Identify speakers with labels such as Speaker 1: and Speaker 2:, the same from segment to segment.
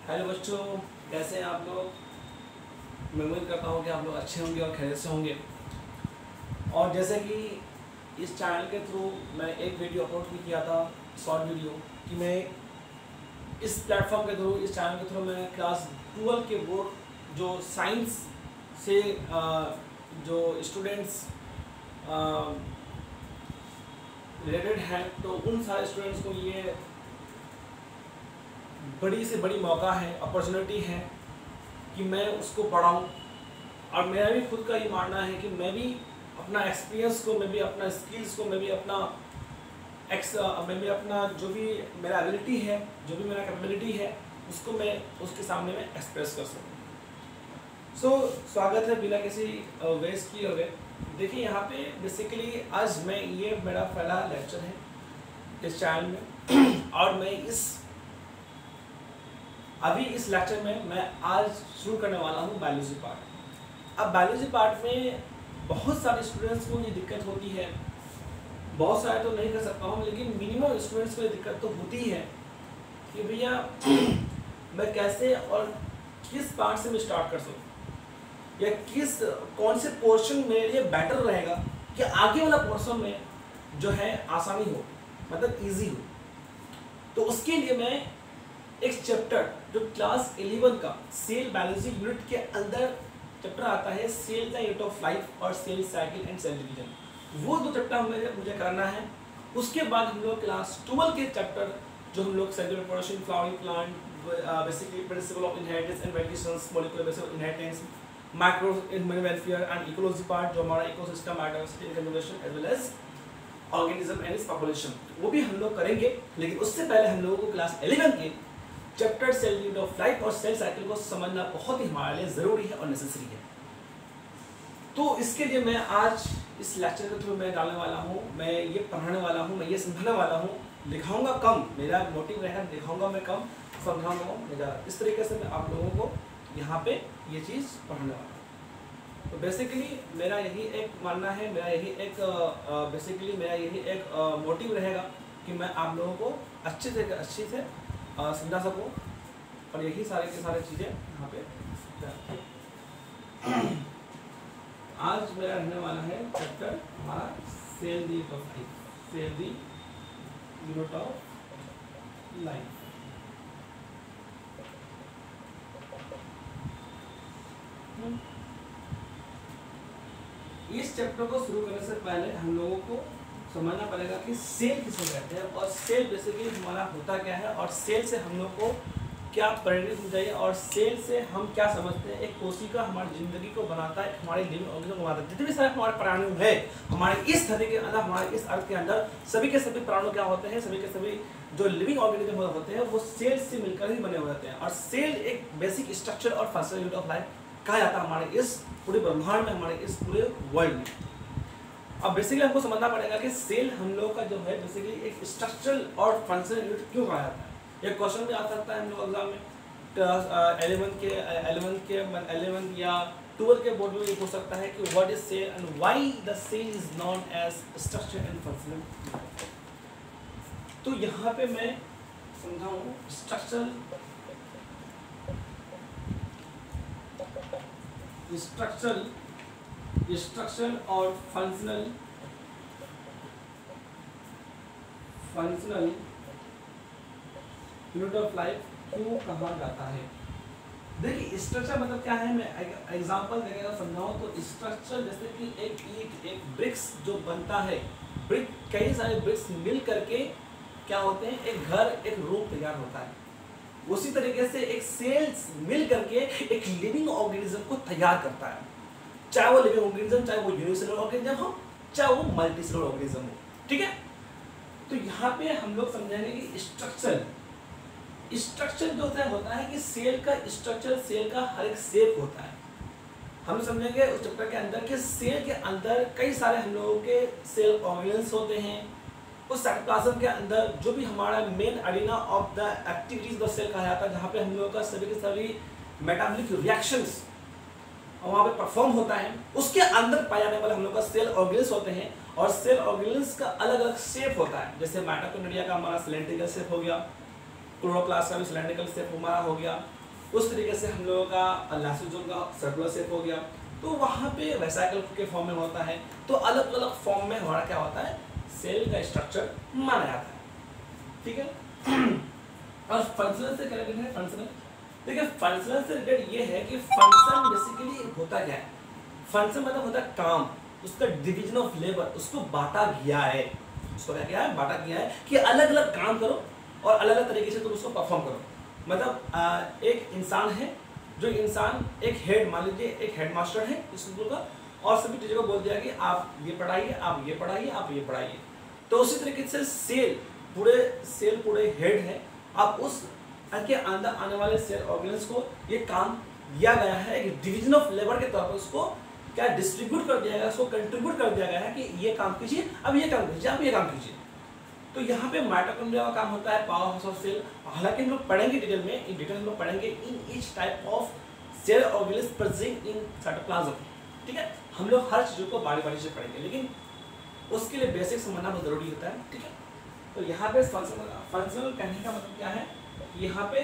Speaker 1: Hello बच्चों, कैसे हैं आप लोग। मैं उम्मीद करता हूँ कि आप लोग अच्छे होंगे और खैरियत से होंगे। और जैसे कि इस चैनल के थ्रू मैं एक वीडियो अपलोड भी किया था, शॉर्ट वीडियो, कि मैं इस प्लेटफॉर्म के थ्रू, इस चैनल के थ्रू मैं क्लास 12 के बोर्ड जो साइंस से जो स्टूडेंट्स रिलेटेड हैं, तो उन सारे स्टूडेंट्स को ये बड़ी से बड़ी मौका है, अपॉर्चुनिटी है कि मैं उसको पढ़ाऊँ। और मेरा भी खुद का ये मानना है कि मैं भी अपना एक्सपीरियंस को, मैं भी अपना स्किल्स को, मैं भी अपना जो भी मेरा एबिलिटी है, जो भी मेरा कैपेबिलिटी है, उसको मैं उसके सामने में एक्सप्रेस कर सकूँ। स्वागत है बिना किसी वेस्ट किए हुए। देखिए यहाँ पे बेसिकली आज ये मेरा पहला लेक्चर है इस चैनल में और मैं अभी इस लेक्चर में मैं आज शुरू करने वाला हूँ बायोलॉजी पार्ट। अब बायोलॉजी पार्ट में बहुत सारे स्टूडेंट्स को ये दिक्कत होती है, बहुत सारे तो नहीं कर सकता हूँ, लेकिन मिनिमम स्टूडेंट्स को ये दिक्कत तो होती है कि भैया मैं कैसे और किस पार्ट से मैं स्टार्ट कर सकूँ, या कौन से पोर्शन मेरे लिए बेटर रहेगा कि आगे वाला पोर्शन में जो है आसानी हो, मतलब इजी हो। तो उसके लिए मैं एक चैप्टर जो क्लास 11 का सेल बायोलॉजी यूनिट के अंदर चैप्टर आता है, cell the unit of life और cell cycle and cell division, वो दो चैप्टर मुझे करना है। उसके बाद हम लोग क्लास 12 के चैप्टर जो हम लोग cellular reproduction, flowering plant, basically principle of inheritance and variations, molecular basis of inheritance, micro human welfare and ecology part जो हमारा ecosystem, biodiversity, conservation as well as organism and its population, वो भी हम लोग करेंगे। लेकिन उससे पहले हम लोगों को क्लास 11 के chapter cell unit of life और सेल साइकिल को समझना बहुत ही हमारे लिए ज़रूरी है और नेसेसरी है। तो इसके लिए मैं आज इस लेक्चर के थ्रू मैं डालने वाला हूँ, मैं ये पढ़ाने वाला हूँ, मैं ये समझाने वाला हूँ। लिखाऊंगा कम, मेरा मोटिव रहेगा, लिखाऊंगा मैं कम, समझाऊंगा मैं ज़्यादा। इस तरीके से मैं आप लोगों को यहाँ पे ये चीज़ पढ़ाने वाला हूँ। तो बेसिकली मेरा यही एक मानना है, मेरा यही एक मोटिव रहेगा कि मैं आप लोगों को अच्छे से समझा सकूँ, और यही सारे के सारे चीज़ें यहाँ पे आज मेरा रहने वाला है चैप्टर हमारा cell the unit of life, cell the unit of life. इस चैप्टर को शुरू करने से पहले हम लोगों को समझना पड़ेगा कि सेल किसे कहते हैं, और सेल बेसिकली हमारा होता क्या है, और सेल से हम लोग को क्या प्रेरित हो जाइए, और सेल से हम क्या समझते हैं। एक कोशिका हमारी जिंदगी को बनाता है, हमारे लिविंग ऑर्गेनिज्म बनाता है। जितने भी सारे हमारे प्राणु है हमारे इस धरती के अंदर, हमारे इस अर्थ के अंदर, सभी के सभी प्राणु क्या होते हैं, सभी के सभी जो लिविंग ऑर्गेनिज्म होते हैं वो सेल से मिलकर ही बने हुए होते हैं। और सेल एक बेसिक स्ट्रक्चर और फंक्शनल यूनिट ऑफ लाइफ कहा जाता है हमारे इस पूरे ब्रह्मांड में, हमारे इस पूरे वर्ल्ड में। अब बेसिकली हमको समझना पड़ेगा कि सेल हम लोग का जो है बेसिकली एक स्ट्रक्चरल और फंक्शनल यूनिट क्यों कहा जाता है। एक क्वेश्चन भी आ सकता है हम लोग एग्जाम में, 11 या 12 के बोर्ड में ये पूछ सकता है कि what is cell and why the cell is known as structure and functional. तो यहाँ पे मैं समझाऊँ स्ट्रक्चरल और फंक्शनल यूनिट ऑफ लाइफ क्यों कहा जाता है। देखिए स्ट्रक्चर मतलब क्या है, मैं एग्जांपल देकर समझाऊं तो स्ट्रक्चर जैसे कि एक ब्रिक्स जो बनता है, कई सारे ब्रिक्स मिल करके क्या होते हैं, एक घर, एक रूम तैयार होता है। उसी तरीके से एक सेल्स मिल करके एक लिविंग ऑर्गेनिज्म को तैयार करता है, चाहे वो लिविंग ऑर्गेनिज्म, चाहे वो यूनिसेलुलर ऑर्गेनिज्म हो, चाहे वो मल्टीसेलुलर ऑर्गेनिज्म हो। ठीक है, तो यहाँ पे हम लोग समझेंगे कि स्ट्रक्चर जो होता है कि सेल का स्ट्रक्चर, सेल का हर एक शेप होता है। हम समझेंगे उस चैप्टर के अंदर कि सेल के अंदर कई सारे हम लोगों के सेल ऑर्गेन्स होते हैं। उस साइटोप्लाज्म के अंदर जो भी हमारा main arena of the activities the cell कहा जाता है, जहाँ पे हम लोगों का सभी के सभी मेटाबॉलिक रिएक्शंस वहाँ पे परफॉर्म होता है, उसके अंदर पाए जाने वाले हम लोग का सेल ऑर्गेन्स होते हैं। और सेल ऑर्गेन्स का अलग अलग शेप होता है, जैसे माइटोकॉन्ड्रिया का हमारा सिलेंड्रिकल शेप हो गया, क्लोरोप्लास्ट का भी सिलेंड्रिकल शेप हमारा हो गया। उस तरीके से हम लोगों का लाइसोसोम का सर्कुलर शेप हो गया। तो वहाँ पे वेसिकल के फॉर्म में होता है। तो अलग अलग फॉर्म में हमारा क्या होता है, सेल का स्ट्रक्चर माना जाता है, ठीक है। और फंक्शनल से क्या है, फंक्शनल, देखिए फंक्शनल से रिलेटेड ये है कि फंक्शन बेसिकली होता क्या है, फंक्शन मतलब होता है काम, उसका डिवीजन ऑफ लेबर, उसको बांटा गया है, उसको क्या है, बांटा गया है कि अलग अलग काम करो और अलग अलग तरीके से तुम उसको परफॉर्म करो। मतलब एक इंसान है, जो इंसान एक हेड, मान लीजिए एक हेडमास्टर है स्कूल का, और सभी टीचर को बोल दिया कि आप ये पढ़ाइए, आप ये पढ़ाइए, आप ये पढ़ाइए। तो उसी तरीके से सेल पूरे हेड है, आप उस के अंदर आने वाले सेल ऑर्गेन्स को ये काम दिया गया है, एक डिवीजन ऑफ लेबर के तौर पर उसको क्या डिस्ट्रीब्यूट कर दिया गया, उसको कंट्रीब्यूट कर दिया गया है कि ये काम कीजिए, अब ये काम कीजिए, अब ये काम कीजिए। तो यहाँ पे माइटोकॉन्ड्रिया का काम होता है पावर हाउस ऑफ सेल। हालांकि हम लोग पढ़ेंगे डिटेल में, इन डिटेल हम लोग पढ़ेंगे in each type of cell organs present in cytoplasm, ठीक है। हम लोग हर चीज़ों को बारी बारी से पढ़ेंगे, लेकिन उसके लिए बेसिक समझना बहुत जरूरी होता है, ठीक है। तो यहाँ पे फंक्शनल कहने का मतलब क्या है, यहाँ पे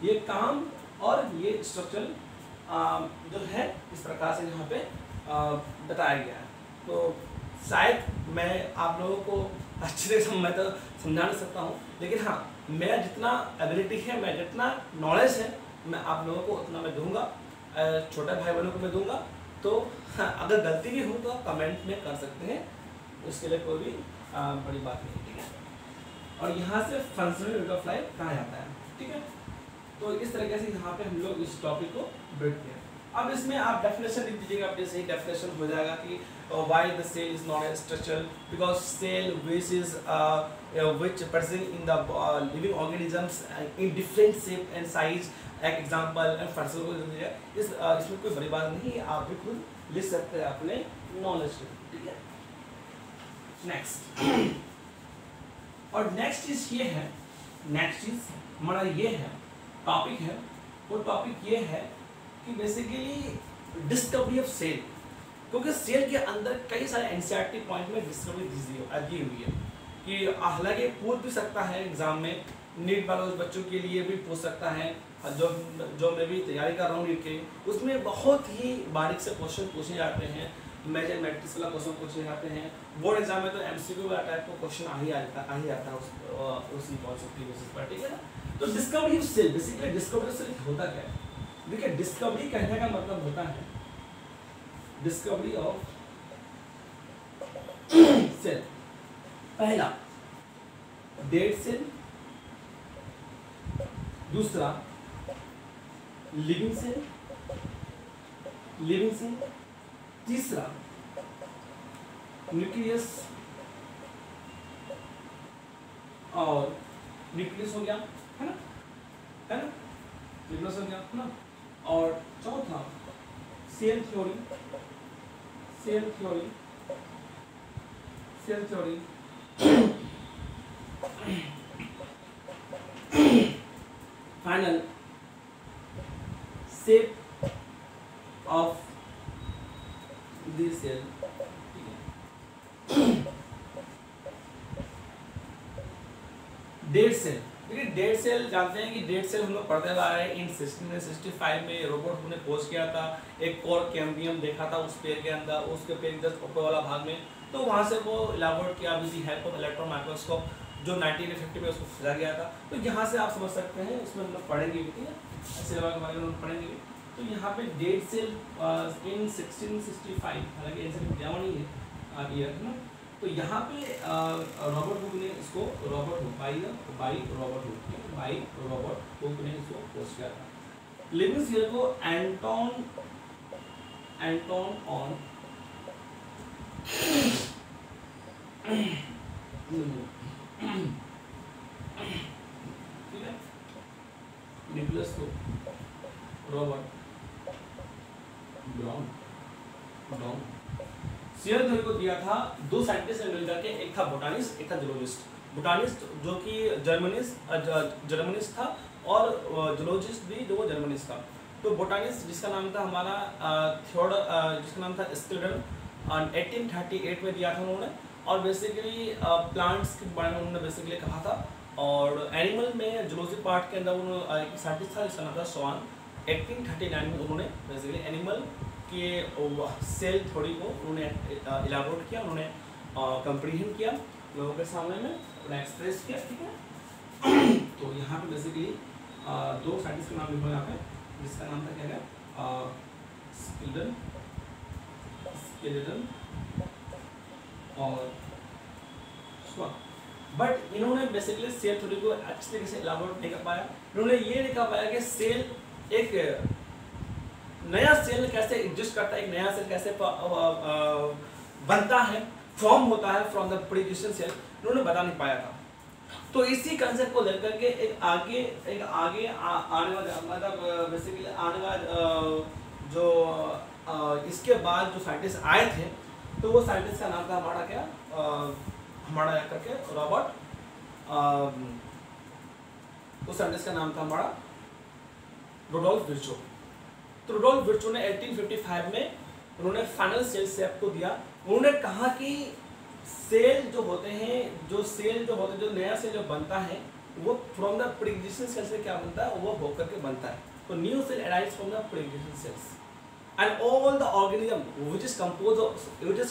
Speaker 1: ये काम और ये स्ट्रक्चरल जो है इस प्रकार से यहाँ पे बताया गया है। तो शायद मैं आप लोगों को अच्छे से मैं तो समझा नहीं सकता हूँ, लेकिन हाँ मेरा जितना एबिलिटी है, मैं जितना नॉलेज है, मैं आप लोगों को उतना मैं दूंगा, छोटे भाई बहनों को मैं दूंगा। तो हाँ, अगर गलती भी हो तो कमेंट में कर सकते हैं, उसके लिए कोई भी बड़ी बात नहीं, ठीक है। और यहाँ से फंक्शनल यूनिट ऑफ लाइफ कहा जाता है, ठीक है। तो इस तरीके से यहाँ पे हम लोग इस टॉपिक को ब्रेक किया। अब इसमें आप डेफिनेशन लिख दीजिएगा, अपने सही डेफिनेशन हो जाएगा कि why the cell is not a structure, because cell which present in the living organisms in different shape and size, एक एग्जांपल एंड फंक्शन को दे दिया। इसमें कोई बड़ी बात नहीं है, आप भी खुद लिख सकते हैं अपने नॉलेज को, ठीक है। नेक्स्ट और नेक्स्ट चीज ये है, नेक्स्ट चीज हमारा ये है टॉपिक है, वो टॉपिक ये है कि बेसिकली डिस्कवरी ऑफ सेल, क्योंकि सेल के अंदर कई सारे एनसीईआरटी पॉइंट में डिस्कवरी दी हुई है कि हालांकि पूछ भी सकता है एग्जाम में, नीट वाले बच्चों के लिए भी पूछ सकता है, जो मैं भी तैयारी कर रहा हूँ नीट के, उसमें बहुत ही बारीक से क्वेश्चन पूछे जाते हैं, मेजर मैट्रिक्स वाला क्वेश्चन पूछे जाते हैं। बोर्ड एग्जाम में तो एमसीक्यू वाला टाइप का क्वेश्चन आ ही आता है उसी कॉन्सेप्ट की बेसिस पर, ठीक है ना। तो discovery of cell, basically discovery of cell होता क्या है, देखिए डिस्कवरी कहने का मतलब होता है डिस्कवरी ऑफ सेल, पहला डेड सेल, दूसरा लिविंग सेल, तीसरा न्यूक्लियस, और न्यूक्लियस हो गया है ना, न्यूक्लियस हो गया है ना, और चौथा cell theory, final shape of the cell. Dead cell, देखिए डेड सेल जानते हैं कि डेड सेल हम लोग पढ़ते आ रहे हैं। इन 1665 में रोबोट ने खोज किया था, एक कोर कैम्बियम देखा था उस पेड़ के अंदर, उसके पेड़ के जस्ट ऊपर वाला भाग में, तो वहाँ से वो इलाबोरेट किया with the help of electron microscope, जो 1950 में उसको खोजा गया था। तो यहाँ से आप समझ सकते हैं, उसमें हम लोग पढ़ेंगे भी, ठीक है, सिलेबस के बारे में पढ़ेंगे भी। तो यहाँ पे डेड सेल इन 1665, हालांकि ऐसे दिया नहीं है ईयर है ना, तो यहाँ पे रॉबर्ट हुक ने इसको बाई रॉबर्ट हुक ने इसको खोज किया था। लिविंग सेल को एंटोन ऑन ठीक है, निकोलस को रॉबर्ट ब्राउन सेल थ्योरी को दिया था दो साइंटिस्ट ने मिलकर के, एक था बोटानिस्ट, एक था जूलॉजिस्ट। बोटानिस्ट जो कि जर्मनिस्ट था, और जूलॉजिस्ट भी जो वो जर्मनिस्ट था। तो बोटानिस्ट जिसका नाम था हमारा जिसका नाम था स्किल्डन, 1838 में दिया था उन्होंने, और बेसिकली प्लांट्स के बारे में उन्होंने बेसिकली कहा था। और एनिमल में जूलॉजी पार्ट के अंदर उन्होंने एक साइंटिस्ट था जिसका नाम था स्वान। 1839 में उन्होंने बेसिकली एनिमल के सेल थ्योरी को उन्होंने इलाबोरेट किया, उन्होंने कंप्रीहेंड किया, लोगों के सामने में उन्हें एक्सप्रेस किया, ठीक है। तो यहाँ पे बेसिकली दो साइंटिस्ट के नाम लिखो यहाँ पे, जिसका नाम था क्या है स्केलेटन और स्वान। बट इन्होंने बेसिकली सेल थ्योरी को अच्छी तरीके से इलाबोरेट नहीं कर पाया। इन्होंने ये नहीं कर पाया कि सेल एक नया सेल कैसे एग्जिस्ट करता है, एक नया सेल कैसे बनता है, फॉर्म होता है from the pre existent cell, इन्होंने बता नहीं पाया था। तो इसी कंसेप्ट को लेकर के एक आगे आने वाला मतलब बेसिकली आने वाला जो इसके बाद जो साइंटिस्ट आए थे, तो वो साइंटिस्ट का नाम था हमारा क्या हमारा करके रॉबर्ट, उस साइंटिस्ट का नाम था हमारा रुडोल्फ विर्चो। तो रुडोल्फ विर्चो ने 1855 में उन्होंने फाइनल सेल शेप को दिया। उन्होंने कहा कि सेल जो होते हैं जो नया सेल जो बनता है वो from the pre existent cell से क्या बनता है, वो होकर के बनता है। तो new cell arise from the pre existent cells and all the organism which is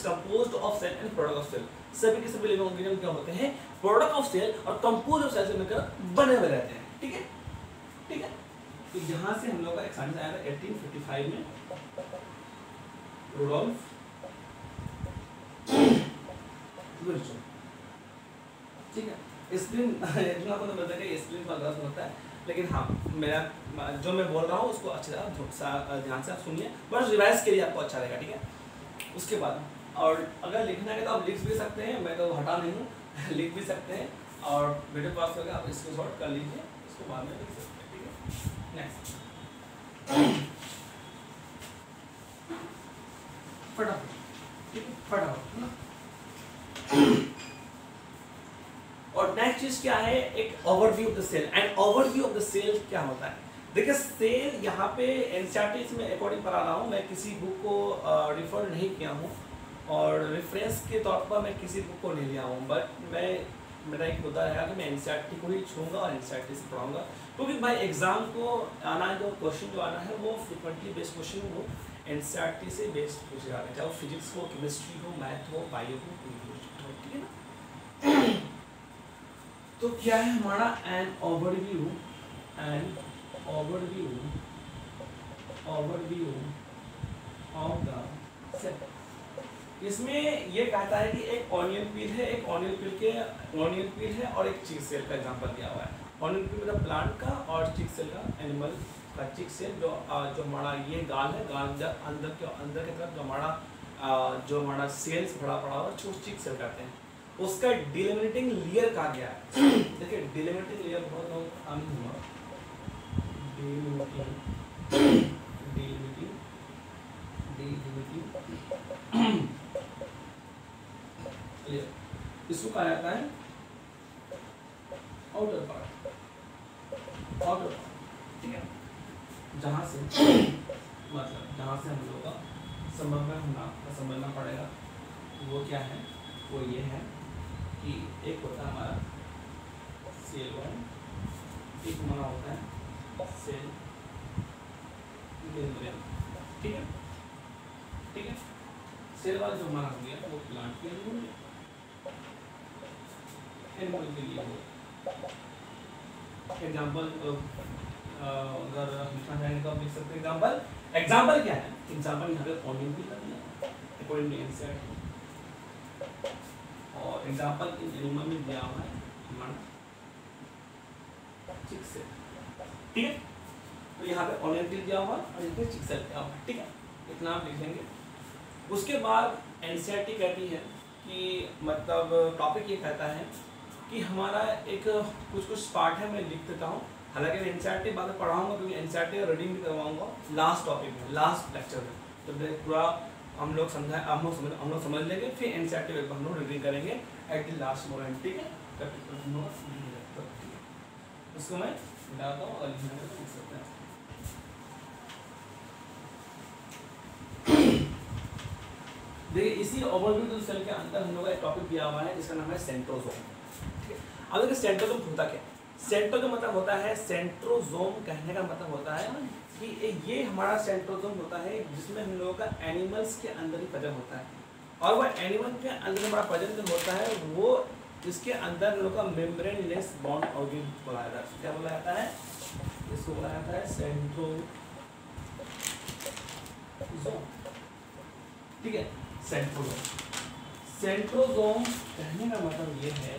Speaker 1: composed of cell and product of cell. सभी के सभी लिविंग ऑर्गेनिज्म क्या होते हैं, प्रोडक्ट ऑफ सेल और कंपोज ऑफ सेल से मिलकर बने हुए रहते हैं, ठीक है, ठीक है। तो यहाँ से हम लोग का एक साइंटिस्ट आया था 1855 में, रुडोल्फ विर्चो, ठीक है। स्क्रीन इतना तो पता है कि स्क्रीन का गलत होता है, लेकिन हाँ मेरा जो मैं बोल रहा हूँ उसको अच्छी तरह ध्यान से आप सुनिए, बस रिवाइज के लिए आपको अच्छा रहेगा, ठीक है। उसके बाद और अगर लिखना है तो आप लिख भी सकते हैं, मैं तो हटा नहीं हूँ, लिख भी सकते हैं, और वीडियो पास करके आप इसको शॉर्ट कर लीजिए, इसको बाद में लिख सकते हैं, ठीक है। नेक्स्ट फटाफट, ठीक है, फटाफट ना। और नेक्स्ट चीज क्या है, एक overview of the cell. And overview of the cell क्या होता है, देखिए सेल यहाँ पे एनसीईआरटी में अकॉर्डिंग पढ़ा रहा हूँ, मैं किसी बुक को रिफर नहीं किया हूँ और रेफरेंस के तौर पर मैं किसी बुक को नहीं लिया हूँ, बट मेरा एक मुद्दा रहेगा कि मैं एनसीईआरटी को ही छूँगा और एनसीईआरटी से पढ़ाऊँगा, क्योंकि भाई एग्जाम को आना है, जो क्वेश्चन जो आना है वो फ्रिक्वेंटली बेस्ड क्वेश्चन वो एनसीईआरटी से बेस्ड पूछे जा रहे हैं, चाहे वो फिजिक्स हो, केमिस्ट्री हो, मैथ हो, बायो हो, ठीक है ना। तो क्या है हमारा an overview of the cell. इसमें ये कहता है कि एक ऑनियन पील है, एक ऑनियन पील है और एक चिक सेल का एग्जांपल दिया हुआ है। ऑनियन पील मतलब प्लांट का और चिक सेल का एनिमल का चिक सेल, जो हमारा ये गाल है, गाल अंदर की तरफ जो हमारा सेल्स बड़ा हुआ चिक सेल कहते हैं, उसका डिलिमिटिंग लेयर कहा गया है। देखिए डिलिमिटिंग लेयर बहुत आम हुआ, इसको कहा जाता है आउटर पार्ट, ठीक है, जहाँ से हम लोग का समझना पड़ेगा वो क्या है, वो ये है कि एक होता है हमारा सेल वन, एक हमारा होता है सेल मेम्ब्रेन, ठीक है, ठीक है। सेल वाला जो हमारा हो गया वो प्लांट के लिए हो गया, एनिमल के लिए हो। एग्जाम्पल अगर लिखना चाहेंगे तो आप लिख सकते हैं। एग्जाम्पल क्या है, एग्जाम्पल यहाँ पे ऑनियन भी कर दिया अकॉर्डिंग टू एनसीईआरटी, और एग्जाम्पल इन एनिमल में दिया हुआ है हमारा चिक सेल, ठीक है। तो यहाँ पे ऑनियन भी दिया हुआ है और यहाँ पे चिक सेल दिया हुआ है, ठीक है, इतना आप लिख लेंगे। उसके बाद एनसीईआरटी कहती है कि मतलब टॉपिक ये कहता है कि हमारा एक कुछ पार्ट है, मैं लिख देता हूँ, हालांकि मैं एनसीईआरटी बाद में पढ़ाऊंगा क्योंकि एनसीईआरटी रीडिंग भी करवाऊंगा लास्ट टॉपिक में, लास्ट लेक्चर में, तो पूरा हम लोग समझ लेंगे, फिर एनसीईआरटी में हम लोग रीडिंग करेंगे एट द लास्ट मोमेंट, ठीक है। उसको मैं डालता हूँ और लिखने में लिख सकते हैं। देखिए इसी ओवरव्यू सेल के अंदर हम लोग का एक टॉपिक दिया हुआ है जिसका नाम है सेंट्रोसोम, ठीक है। अब देखिए सेंट्रोसोम होता क्या? सेंट्रोसोम मतलब होता है, सेंट्रोसोम कहने का मतलब होता है कि ये हमारा सेंट्रोसोम होता है जिसमें हम लोगों का एनिमल्स के अंदर ही प्रेजेंट होता है, और वो एनिमल के अंदर हमारा प्रेजेंट होता है वो इसके अंदर हम लोग का मेम्ब्रेनलेस बॉन्ड ऑर्गन बोला जाता है। क्या बोला जाता है? इसको बोला जाता है सेंट्रोसोम। ठीक है, सेंट्रोसोम। सेंट्रोसोम कहने का मतलब ये है,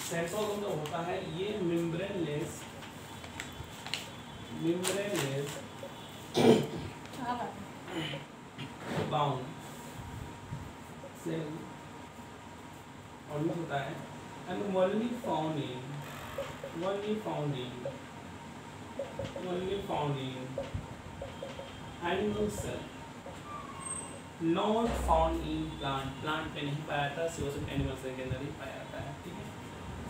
Speaker 1: सेंट्रोसोम जो होता है ये मेम्ब्रेनलेस बाउंड सेल ऑर्गन होता है, and only found in animal cell, not found in plant पे नहीं पाया जाता, सिर्फ एनिमल सेल के अंदर ही पाया जाता है। ठीक है,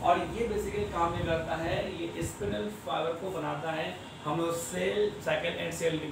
Speaker 1: और ये बेसिकली काम ये करता है, ये स्पिनल फाइबर को बनाता है। हम लोग सेल साइकिल एंड सेल